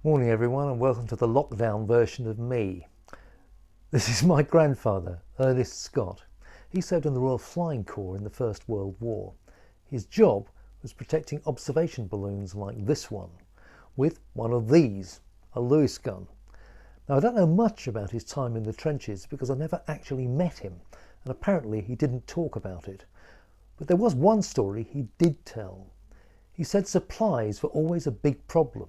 Morning everyone, and welcome to the lockdown version of me. This is my grandfather, Ernest Scott. He served in the Royal Flying Corps in the First World War. His job was protecting observation balloons like this one, with one of these, a Lewis gun. Now I don't know much about his time in the trenches because I never actually met him, and apparently he didn't talk about it. But there was one story he did tell. He said supplies were always a big problem.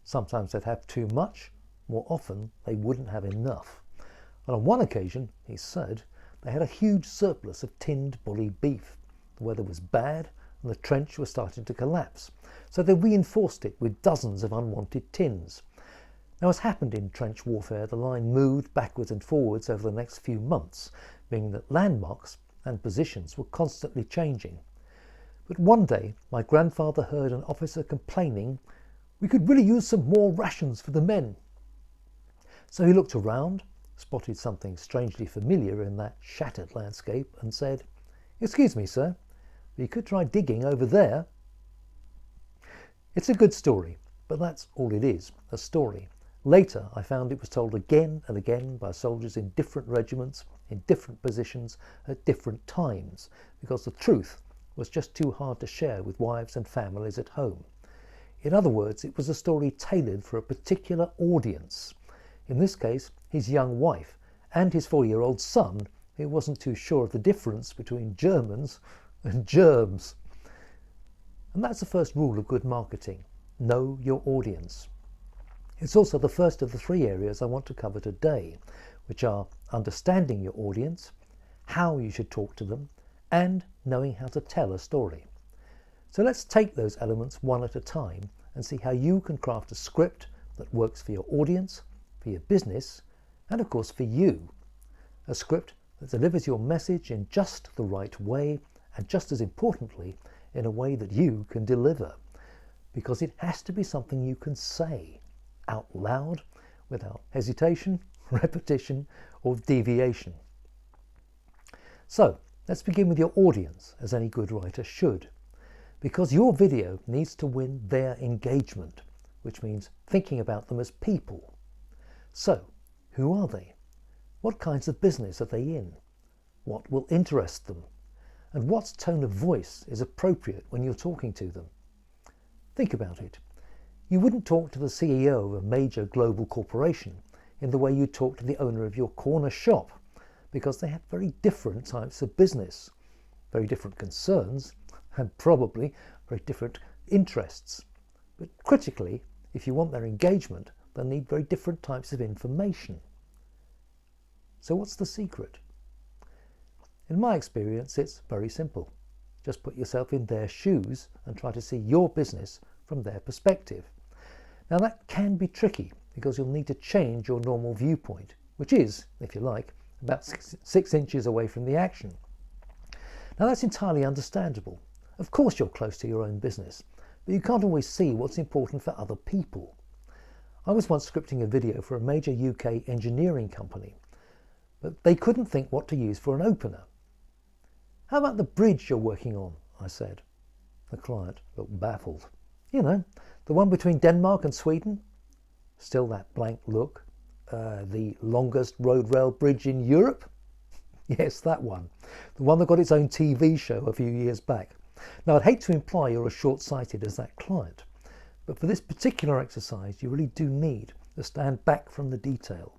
Sometimes they'd have too much, more often they wouldn't have enough. And on one occasion, he said, they had a huge surplus of tinned bully beef. The weather was bad and the trench was starting to collapse, so they reinforced it with dozens of unwanted tins. Now, as happened in trench warfare, the line moved backwards and forwards over the next few months, meaning that landmarks and positions were constantly changing. But one day, my grandfather heard an officer complaining, "We could really use some more rations for the men." So he looked around, spotted something strangely familiar in that shattered landscape and said, "Excuse me, sir, but you could try digging over there." It's a good story, but that's all it is, a story. Later, I found it was told again and again by soldiers in different regiments, in different positions, at different times, because the truth was just too hard to share with wives and families at home. In other words, it was a story tailored for a particular audience. In this case, his young wife and his 4-year-old son, who wasn't too sure of the difference between Germans and germs. And that's the first rule of good marketing. Know your audience. It's also the first of the 3 areas I want to cover today, which are understanding your audience, how you should talk to them, and knowing how to tell a story. So let's take those elements one at a time and see how you can craft a script that works for your audience, for your business, and of course for you. A script that delivers your message in just the right way, and just as importantly, in a way that you can deliver. Because it has to be something you can say out loud without hesitation, repetition, or deviation. So let's begin with your audience, as any good writer should. Because your video needs to win their engagement, which means thinking about them as people. So, who are they? What kinds of business are they in? What will interest them? And what tone of voice is appropriate when you're talking to them? Think about it. You wouldn't talk to the CEO of a major global corporation in the way you talk to the owner of your corner shop, because they have very different types of business, very different concerns, and probably very different interests. But critically, if you want their engagement, they'll need very different types of information. So what's the secret? In my experience, it's very simple. Just put yourself in their shoes and try to see your business from their perspective. Now that can be tricky because you'll need to change your normal viewpoint, which is, if you like, about 6 inches away from the action. Now that's entirely understandable. Of course you're close to your own business, but you can't always see what's important for other people. I was once scripting a video for a major UK engineering company, but they couldn't think what to use for an opener. "How about the bridge you're working on?" I said. The client looked baffled. "You know, the one between Denmark and Sweden?" Still that blank look. The longest road rail bridge in Europe?" "Yes, that one. The one that got its own TV show a few years back." Now, I'd hate to imply you're as short-sighted as that client, but for this particular exercise, you really do need to stand back from the detail.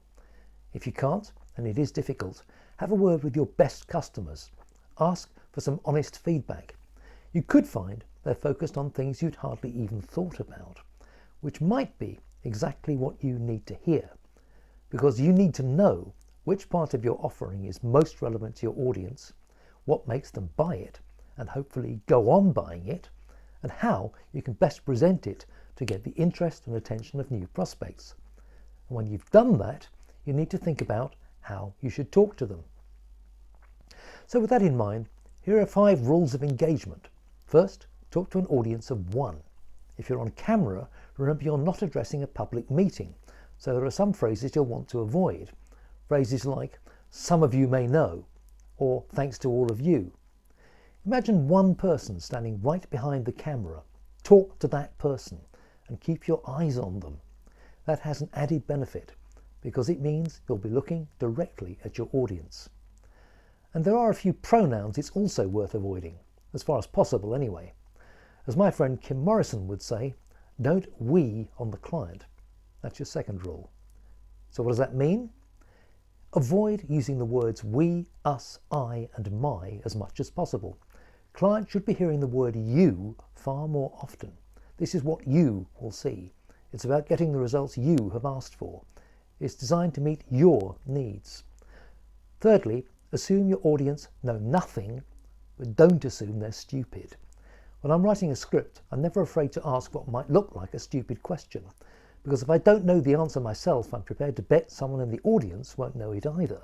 If you can't, and it is difficult, have a word with your best customers. Ask for some honest feedback. You could find they're focused on things you'd hardly even thought about, which might be exactly what you need to hear, because you need to know which part of your offering is most relevant to your audience, what makes them buy it, and hopefully go on buying it, and how you can best present it to get the interest and attention of new prospects. And when you've done that, you need to think about how you should talk to them. So with that in mind, here are 5 rules of engagement. First, talk to an audience of 1. If you're on camera, remember you're not addressing a public meeting, so there are some phrases you'll want to avoid. Phrases like, "some of you may know," or "thanks to all of you." Imagine one person standing right behind the camera. Talk to that person and keep your eyes on them. that has an added benefit because it means you'll be looking directly at your audience. And there are a few pronouns it's also worth avoiding, as far as possible anyway. As my friend Kim Morrison would say, don't we on the client. That's your second rule. So what does that mean? Avoid using the words we, us, I, and my as much as possible. Clients should be hearing the word you far more often. This is what you will see. It's about getting the results you have asked for. It's designed to meet your needs. Thirdly, assume your audience know nothing, but don't assume they're stupid. When I'm writing a script, I'm never afraid to ask what might look like a stupid question, because if I don't know the answer myself, I'm prepared to bet someone in the audience won't know it either.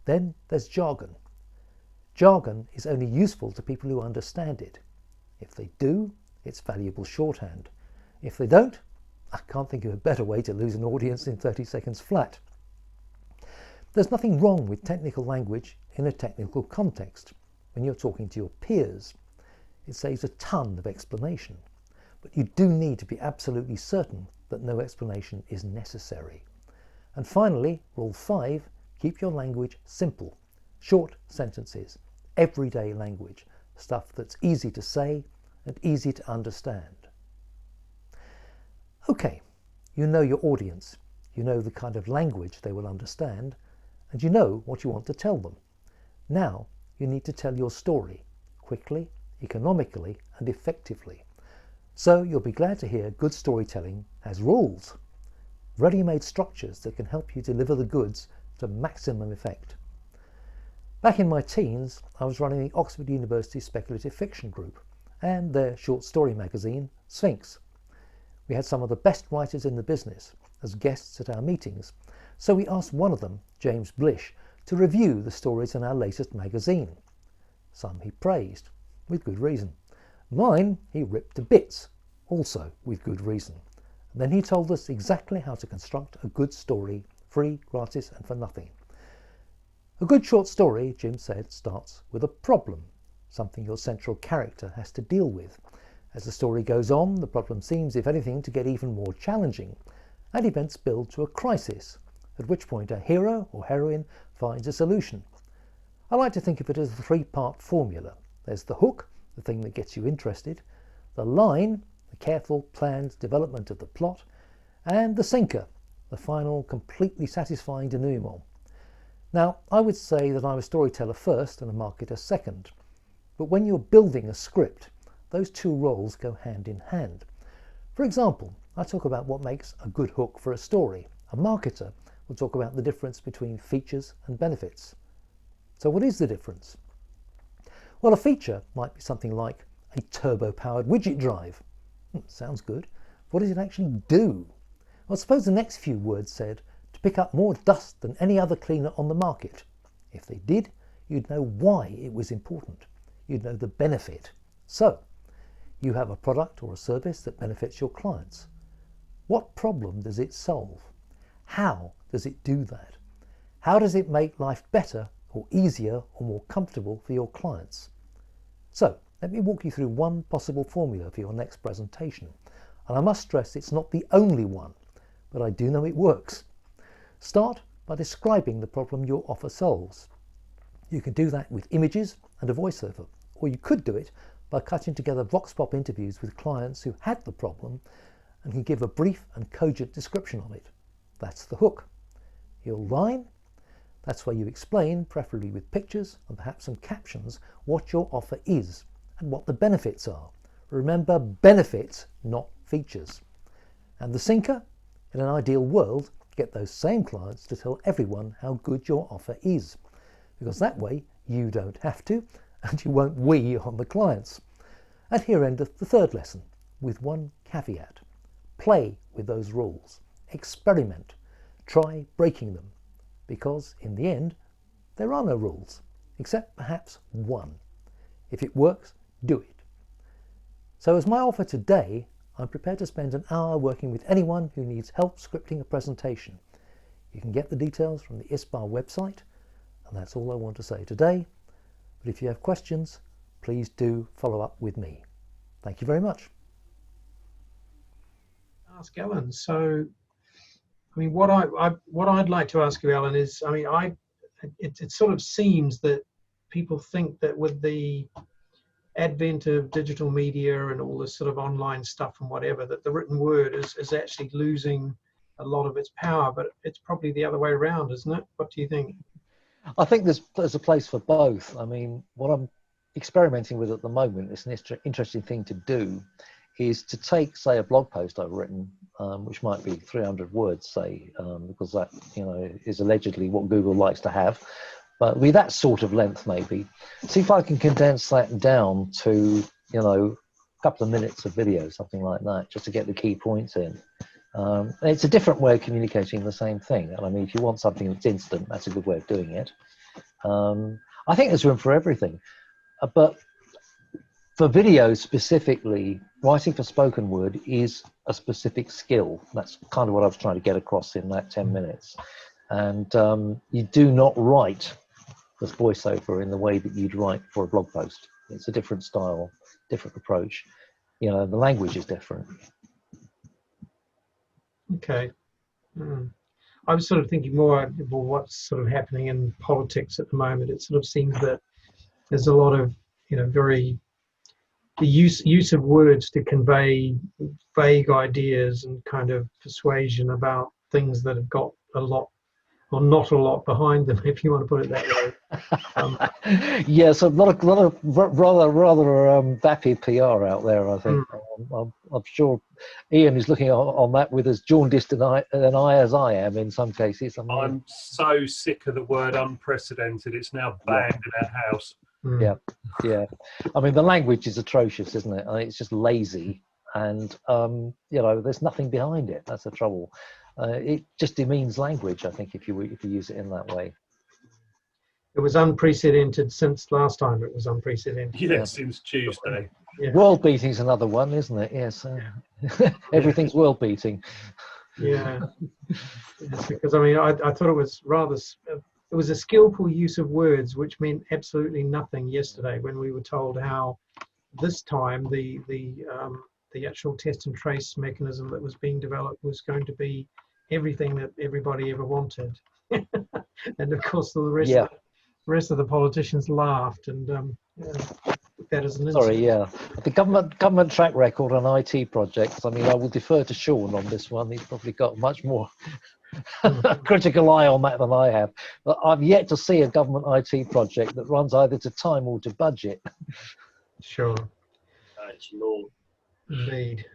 Then there's jargon. Jargon is only useful to people who understand it. If they do, it's valuable shorthand. If they don't, I can't think of a better way to lose an audience in 30 seconds flat. There's nothing wrong with technical language in a technical context. When you're talking to your peers, it saves a ton of explanation. But you do need to be absolutely certain that no explanation is necessary. And finally, rule 5, keep your language simple. Short sentences, everyday language, stuff that's easy to say and easy to understand. Okay, you know your audience, you know the kind of language they will understand, and you know what you want to tell them. Now you need to tell your story quickly, economically, and effectively. So you'll be glad to hear good storytelling has rules, ready-made structures that can help you deliver the goods to maximum effect. Back in my teens, I was running the Oxford University Speculative Fiction Group and their short story magazine, Sphinx. We had some of the best writers in the business as guests at our meetings, so we asked one of them, James Blish, to review the stories in our latest magazine. Some he praised, with good reason. Mine he ripped to bits, also with good reason. And then he told us exactly how to construct a good story, free, gratis, and for nothing. A good short story, Jim said, starts with a problem, something your central character has to deal with. As the story goes on, the problem seems, if anything, to get even more challenging, and events build to a crisis, at which point a hero or heroine finds a solution. I like to think of it as a 3-part formula. There's the hook, the thing that gets you interested, the line, the careful, planned development of the plot, and the sinker, the final, completely satisfying denouement. Now, I would say that I'm a storyteller first and a marketer second, but when you're building a script, those two roles go hand in hand. For example, I talk about what makes a good hook for a story. A marketer will talk about the difference between features and benefits. So what is the difference? Well, a feature might be something like a turbo-powered widget drive. Sounds good. What does it actually do? Well, suppose the next few words said, to pick up more dust than any other cleaner on the market. If they did, you'd know why it was important. You'd know the benefit. So, you have a product or a service that benefits your clients. What problem does it solve? How does it do that? How does it make life better or easier or more comfortable for your clients? So, let me walk you through one possible formula for your next presentation. And I must stress it's not the only one, but I do know it works. Start by describing the problem your offer solves. You can do that with images and a voiceover, or you could do it by cutting together vox pop interviews with clients who had the problem and can give a brief and cogent description of it. That's the hook. Your line? That's where you explain, preferably with pictures and perhaps some captions, what your offer is and what the benefits are. Remember, benefits, not features. And the sinker? In an ideal world, get those same clients to tell everyone how good your offer is, because that way you don't have to, and you won't we on the clients. And here endeth the third lesson, with one caveat. Play with those rules. Experiment. Try breaking them. Because, in the end, there are no rules, except perhaps one. If it works, do it. So as my offer today, I'm prepared to spend an hour working with anyone who needs help scripting a presentation. You can get the details from the ISPAR website, and that's all I want to say today. But if you have questions, please do follow up with me. Thank you very much. Ask Allan. So I mean, what I'd like to ask you, Alan, is, I mean, it sort of seems that people think that with the advent of digital media and all this sort of online stuff and whatever, that the written word is actually losing a lot of its power, but it's probably the other way around, isn't it? What do you think? I think there's a place for both. I mean, what I'm experimenting with at the moment, it's an interesting thing to do, is to take, say, a blog post I've written, which might be 300 words, say, because that, you know, is allegedly what Google likes to have, but with that sort of length, maybe. See if I can condense that down to, you know, a couple of minutes of video, something like that, just to get the key points in. It's a different way of communicating the same thing. And I mean, if you want something that's instant, that's a good way of doing it. I think there's room for everything. But for video specifically, writing for spoken word is a specific skill. That's kind of what I was trying to get across in that 10 minutes. And you do not write this voiceover in the way that you'd write for a blog post. It's a different style, different approach. You know, the language is different. Okay. I was sort of thinking more, well, what's sort of happening in politics at the moment. It sort of seems that there's a lot of, you know, the use of words to convey vague ideas and kind of persuasion about things that have got a lot or not a lot behind them, if you want to put it that way. Yes, a lot of rather vapid PR out there, I think. I'm sure Ian is looking on that with as jaundiced an eye as I am in some cases. I mean, I'm so sick of the word unprecedented. It's now banned in our house. Yeah. I mean, the language is atrocious, isn't it? I mean, it's just lazy, and you know, there's nothing behind it. That's the trouble. It just demeans language, I think, if you use it in that way. It was unprecedented since last time. It was unprecedented. Yeah, since Tuesday. Yeah. World beating's another one, isn't it? Yes. Everything's world beating. Yeah. Because I mean, I thought it was rather. It was a skillful use of words, which meant absolutely nothing yesterday when we were told how this time the actual test and trace mechanism that was being developed was going to be everything that everybody ever wanted. And of course, the rest of the politicians laughed and that is an sorry, the government track record on IT projects. I mean, I will defer to Sean on this one. He's probably got much more critical eye on that than I have. But I've yet to see a government IT project that runs either to time or to budget. Sure. It's law. Indeed.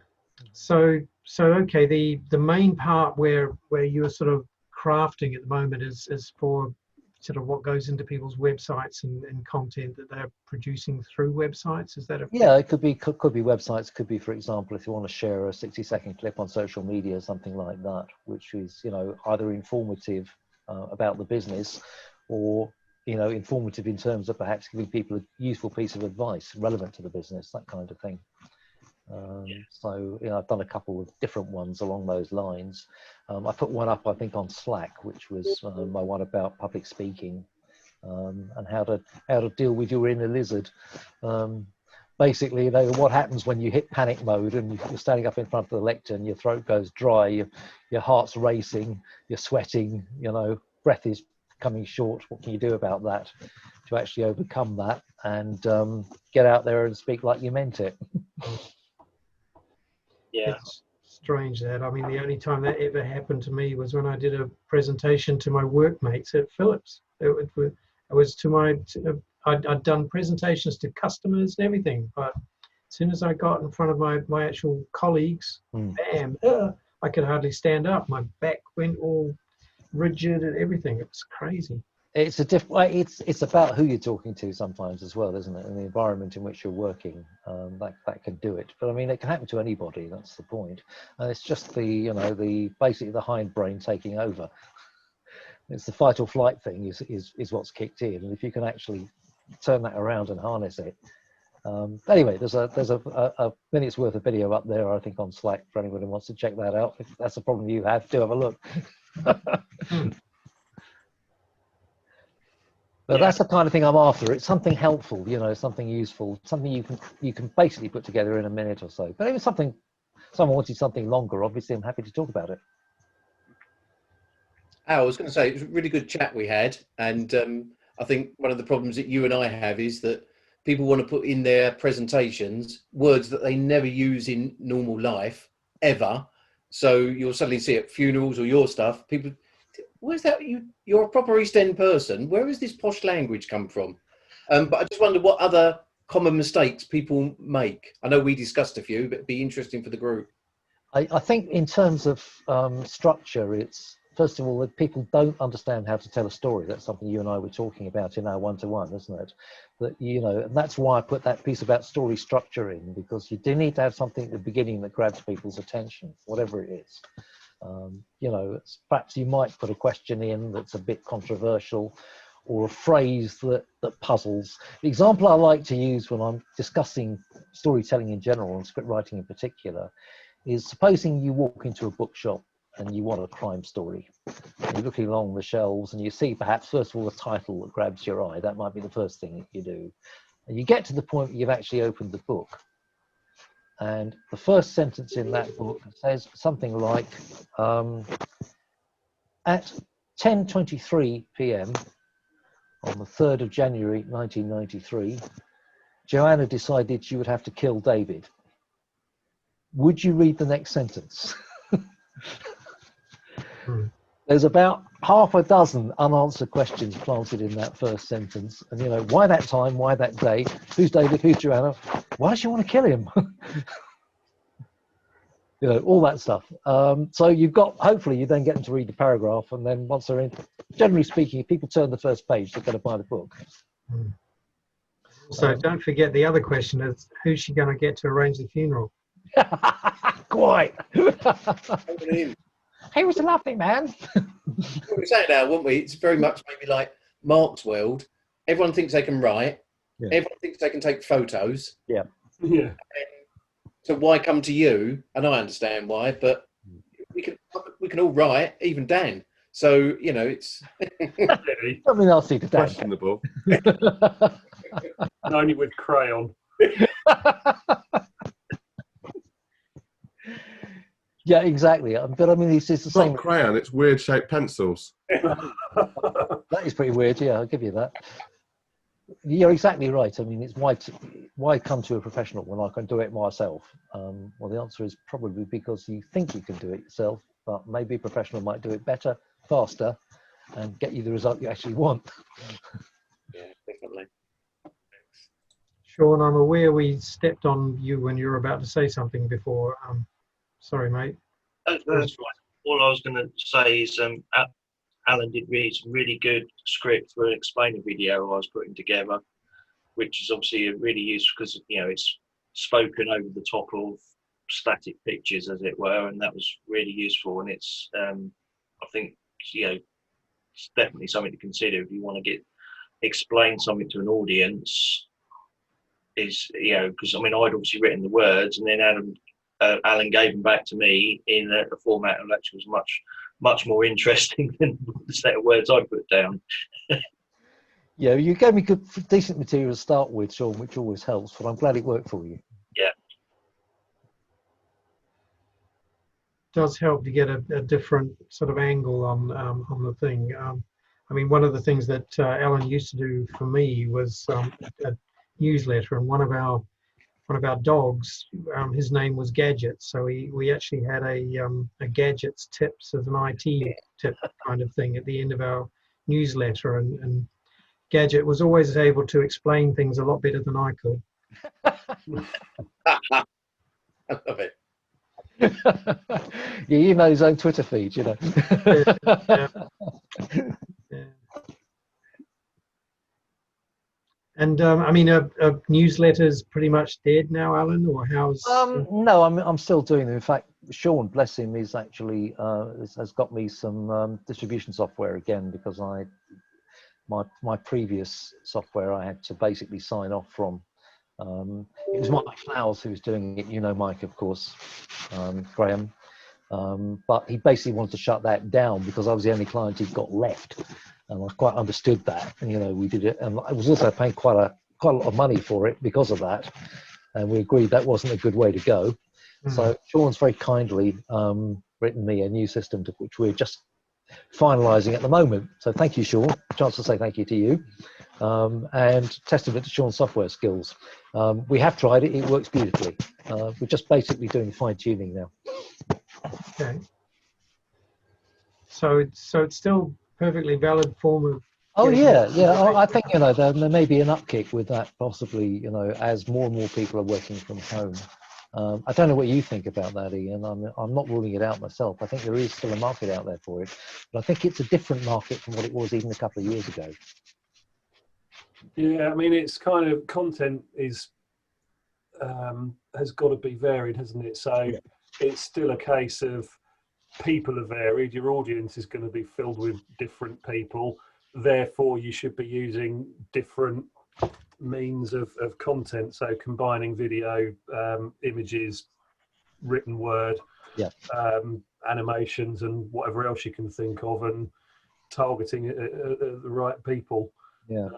So okay, the main part where you're sort of crafting at the moment is for sort of what goes into people's websites and content that they're producing through websites. Is that a it could be websites, could be, for example, if you want to share a 60-second clip on social media, something like that, which is, you know, either informative about the business, or, you know, informative in terms of perhaps giving people a useful piece of advice relevant to the business, that kind of thing. So, you know, I've done a couple of different ones along those lines. I put one up, I think, on Slack, which was my one about public speaking, and how to deal with your inner lizard. Basically, you know, what happens when you hit panic mode and you're standing up in front of the lectern, your throat goes dry, your heart's racing, you're sweating, you know, breath is coming short. What can you do about that to actually overcome that and get out there and speak like you meant it? Yeah. It's strange that. I mean, the only time that ever happened to me was when I did a presentation to my workmates at Philips. It was to my, I'd done presentations to customers and everything, but as soon as I got in front of my actual colleagues, bam, I could hardly stand up. My back went all rigid and everything. It was crazy. It's it's about who you're talking to sometimes as well, isn't it? And the environment in which you're working, that can do it. But I mean, it can happen to anybody. That's the point. And it's just basically the hindbrain taking over. It's the fight or flight thing is what's kicked in. And if you can actually turn that around and harness it. Anyway, there's a minute's worth of video up there, I think, on Slack for anyone who wants to check that out. If that's a problem you have, do have a look. But that's the kind of thing I'm after. It's something helpful, you know, something useful, something you can basically put together in a minute or so. But if it's someone wanted something longer, obviously I'm happy to talk about it. I was going to say, it was a really good chat we had. And I think one of the problems that you and I have is that people want to put in their presentations words that they never use in normal life, ever. So you'll suddenly see at funerals or your stuff, people, where's that? You're a proper East End person. Where has this posh language come from? But I just wonder what other common mistakes people make. I know we discussed a few, but it'd be interesting for the group. I think in terms of structure, it's first of all that people don't understand how to tell a story. That's something you and I were talking about in our one-to-one, isn't it? That, you know, and that's why I put that piece about story structure in, because you do need to have something at the beginning that grabs people's attention, whatever it is. You know, perhaps you might put a question in that's a bit controversial, or a phrase that puzzles. The example I like to use when I'm discussing storytelling in general and script writing in particular is, supposing you walk into a bookshop and you want a crime story. You're looking along the shelves and you see perhaps first of all a title that grabs your eye. That might be the first thing that you do. And you get to the point where you've actually opened the book. And the first sentence in that book says something like, at 10:23 p.m. on the 3rd of January 1993, Joanna decided she would have to kill David. Would you read the next sentence? There's about half a dozen unanswered questions planted in that first sentence. And, you know, why that time? Why that day? Who's David? Who's Joanna? Why does she want to kill him? You know, all that stuff. So you've got, hopefully you then get them to read the paragraph, and then once they're in, generally speaking, if people turn the first page, they're going to buy the book. So don't forget the other question is, who's she going to get to arrange the funeral? Quite. He He was a lovely man. We were saying now, weren't we? It's very much maybe like Mark's world. Everyone thinks they can write. Yeah. Everyone thinks they can take photos. Yeah. Yeah. So why come to you? And I understand why, but we can all write, even Dan. So, you know, it's Something else to Dan. Questionable. Only with crayon. Yeah, exactly. But I mean, it's the It's same. not crayon, it's weird shaped pencils. That is pretty weird. Yeah, I'll give you that. You're exactly right. I mean, it's why come to a professional when I can do it myself? Well, the answer is probably because you think you can do it yourself, but maybe a professional might do it better, faster, and get you the result you actually want. yeah, definitely. Sean, I'm aware we stepped on you when you were about to say something before. Sorry, mate. That's right. All I was going to say is Allan did some really good script for an explainer video I was putting together, which is obviously really useful because, you know, it's spoken over the top of static pictures, as it were, and that was really useful. And it's, I think, you know, it's definitely something to consider if you want to explain something to an audience. Is, you know, because I mean, I'd obviously written the words, and then Allan gave them back to me in a format that actually was much more interesting than the set of words I put down. Yeah, you gave me good, decent material to start with, Sean, which always helps. But I'm glad it worked for you. Yeah. Does help to get a different sort of angle on the thing. I mean, one of the things that Allan used to do for me was a newsletter, and one of our dogs, his name was Gadget, so we actually had a Gadgets tips as an IT tip kind of thing at the end of our newsletter, and Gadget was always able to explain things a lot better than I could. I love it. Yeah, you know his own Twitter feed, you know. Yeah. Yeah. And I mean, a newsletter's pretty much dead now, Allan, or how's? No, I'm still doing them. In fact, Sean, bless him, is actually has got me some distribution software again, because my previous software I had to basically sign off from. It was Mike Flowers who was doing it. You know Mike, of course, Graham. But he basically wanted to shut that down because I was the only client he'd got left, and I quite understood that. And, you know, we did it, and I was also paying quite a lot of money for it because of that, and we agreed that wasn't a good way to go. So Sean's very kindly written me a new system to which we're just finalising at the moment. So thank you, Sean. Chance to say thank you to you. And testament to Sean's software skills. We have tried it, it works beautifully. We're just basically doing fine tuning now. Okay. So it's still perfectly valid form of. Oh yeah, getting yeah. I information. think there may be an upkick with that, possibly. As more and more people are working from home. I don't know what you think about that, Ian. I'm not ruling it out myself. I think there is still a market out there for it, but I think it's a different market from what it was even a couple of years ago. Yeah, I mean, it's kind of content is has got to be varied, hasn't it? So Yeah. it's still a case of people are varied. Your audience is going to be filled with different people. Therefore, you should be using different means of content. So combining video, images, written word, Yeah. animations, and whatever else you can think of, and targeting the right people. Yeah.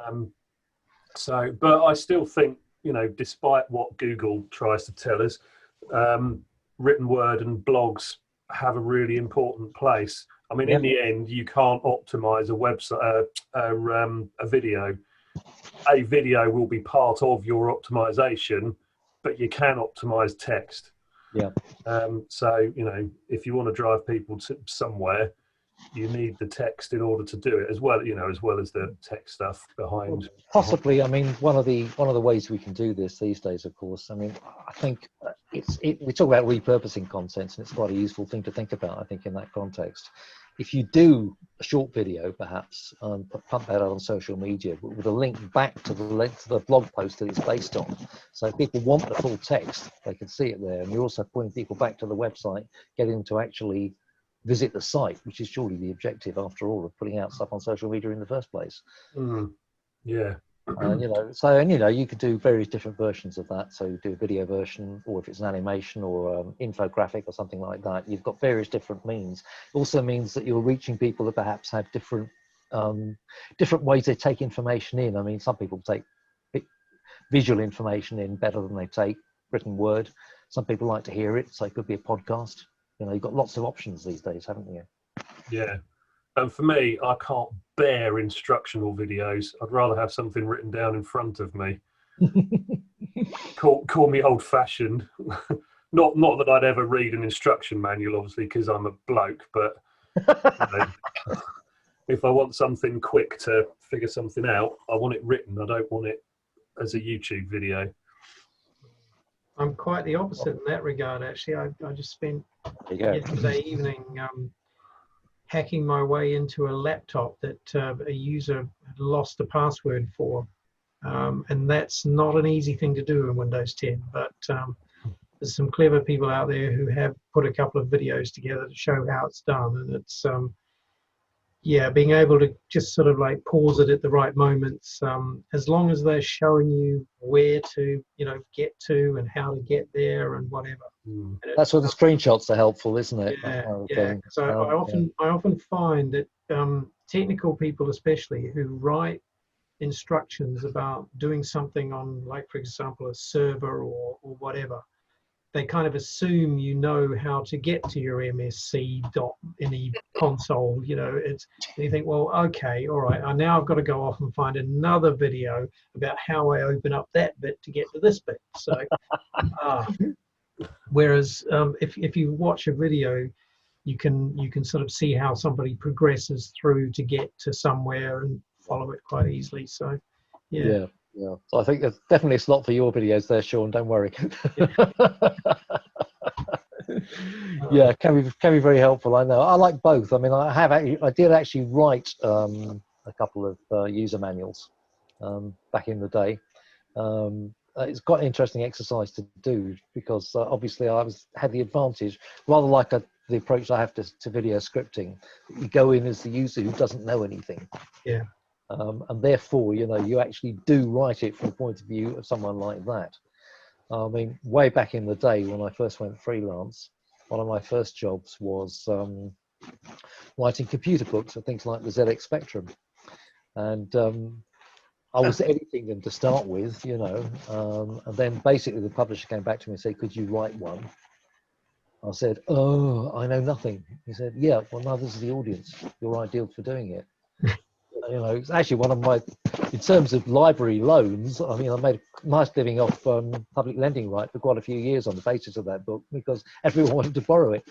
But I still think, despite what Google tries to tell us, written word and blogs have a really important place. I mean, Yeah. in the end, you can't optimize a website, a video. A video will be part of your optimization, but you can optimize text. Yeah. So, if you want to drive people to somewhere, you need the text in order to do it as well, as well as the tech stuff behind. Possibly, I mean, one of the ways we can do this these days, of course. I mean, I think we talk about repurposing content, and it's quite a useful thing to think about, I think, in that context. If you do a short video, perhaps, pump that out on social media, but with a link back to the blog post that it's based on. So if people want the full text, they can see it there. And you're also pointing people back to the website, getting them to actually visit the site, which is surely the objective, after all, of putting out stuff on social media in the first place. Yeah. You could do various different versions of that. So you do a video version, or if it's an animation or infographic or something like that, you've got various different means. It also means that you're reaching people that perhaps have different ways they take information in. I mean, some people take visual information in better than they take written word. Some people like to hear it, so it could be a podcast. You've got lots of options these days, haven't you? Yeah. And for me, I can't bear instructional videos. I'd rather have something written down in front of me. Call me old-fashioned. Not that I'd ever read an instruction manual, obviously, because I'm a bloke. But if I want something quick to figure something out, I want it written. I don't want it as a YouTube video. I'm quite the opposite in that regard, actually. I just spent yesterday evening hacking my way into a laptop that a user had lost the password for. And that's not an easy thing to do in Windows 10, but there's some clever people out there who have put a couple of videos together to show how it's done. And it's, being able to just sort of like pause it at the right moments, as long as they're showing you where to, get to and how to get there and whatever. That's where the screenshots are helpful, isn't it? Yeah. So I often find that technical people, especially, who write instructions about doing something on, like, for example, a server or whatever, they kind of assume how to get to your MSC.NE console. And you think, well, okay, all right, now I've got to go off and find another video about how I open up that bit to get to this bit. So, whereas if you watch a video, you can sort of see how somebody progresses through to get to somewhere and follow it quite easily. So, yeah. So I think there's definitely a slot for your videos there, Sean. Don't worry. Yeah, can be very helpful. I know. I like both. I mean, I did actually write a couple of user manuals back in the day. It's quite an interesting exercise to do because obviously I had the advantage, rather like the approach I have to video scripting. You go in as the user who doesn't know anything. Yeah. And therefore, you actually do write it from the point of view of someone like that. I mean, way back in the day when I first went freelance, one of my first jobs was writing computer books for things like the ZX Spectrum. And I was editing them to start with, and then basically the publisher came back to me and said, could you write one? I said, "Oh, I know nothing." He said, "Yeah, well, neither does the audience. You're ideal for doing it." You know, it's actually one of my, in terms of library loans, I mean, I made a nice living off public lending right for quite a few years on the basis of that book, because everyone wanted to borrow it.